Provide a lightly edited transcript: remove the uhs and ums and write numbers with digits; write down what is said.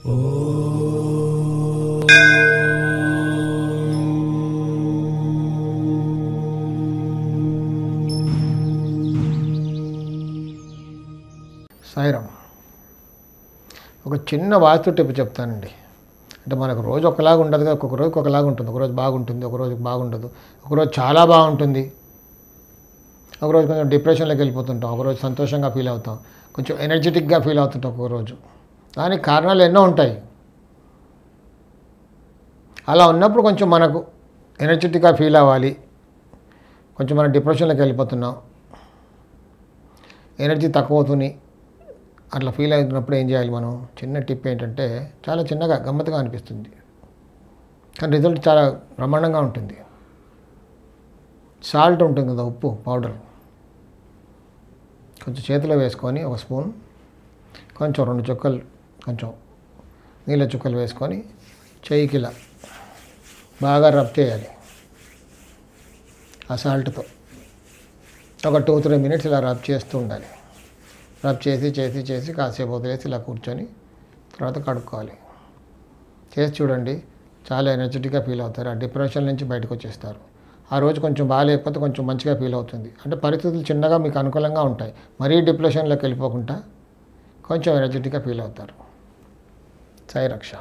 సాయిరామ్. ఒక చిన్న వాస్తు టిప్ చెప్తానండి. అంటే మనకు రోజు ఒకలాగా ఉండదు కదా, ఒక్కొక్క రోజుకి ఒకలాగా ఉంటుంది. ఒకరోజు బాగుంటుంది, ఒకరోజు బాగుండదు, ఒకరోజు చాలా బాగుంటుంది, ఒకరోజు కొంచెం డిప్రెషన్లోకి వెళ్ళిపోతుంటాం, ఒకరోజు సంతోషంగా ఫీల్ అవుతాం, కొంచెం ఎనర్జెటిక్గా ఫీల్ అవుతుంటాం ఒక్కొక్కరోజు. దానికి కారణాలు ఎన్నో ఉంటాయి. అలా ఉన్నప్పుడు కొంచెం మనకు ఎనర్జెటిక్గా ఫీల్ అవ్వాలి, కొంచెం మనం డిప్రెషన్లోకి వెళ్ళిపోతున్నాం, ఎనర్జీ తక్కువ అవుతుంది, అట్లా ఫీల్ అవుతున్నప్పుడు ఏం చేయాలి మనం? చిన్న టిప్ ఏంటంటే, చాలా చిన్నగా గమ్మత్తుగా అనిపిస్తుంది కానీ రిజల్ట్ చాలా బ్రహ్మాండంగా ఉంటుంది. సాల్ట్ ఉంటుంది కదా, ఉప్పు పౌడర్, కొంచెం చేతిలో వేసుకొని ఒక స్పూన్, కొంచెం 2 చుక్కలు, కొంచెం నీళ్ళ చుక్కలు వేసుకొని చెయ్యికి ఇలా బాగా రబ్ చేయాలి. ఆ సాల్ట్తో ఒక 2-3 మినిట్స్ ఇలా రబ్ చేస్తూ ఉండాలి. రబ్ చేసి కాసేపు వదిలేసి ఇలా కూర్చొని తర్వాత కడుక్కోవాలి. చేసి చూడండి, చాలా ఎనర్జెటిక్గా ఫీల్ అవుతారు. ఆ డిప్రెషన్ నుంచి బయటకు వచ్చేస్తారు. ఆ రోజు కొంచెం బాగాలేకపోతే కొంచెం మంచిగా ఫీల్ అవుతుంది. అంటే పరిస్థితులు చిన్నగా మీకు అనుకూలంగా ఉంటాయి. మరీ డిప్రెషన్లోకి వెళ్ళిపోకుండా కొంచెం ఎనర్జెటిక్గా ఫీల్ అవుతారు. సాయి రక్ష.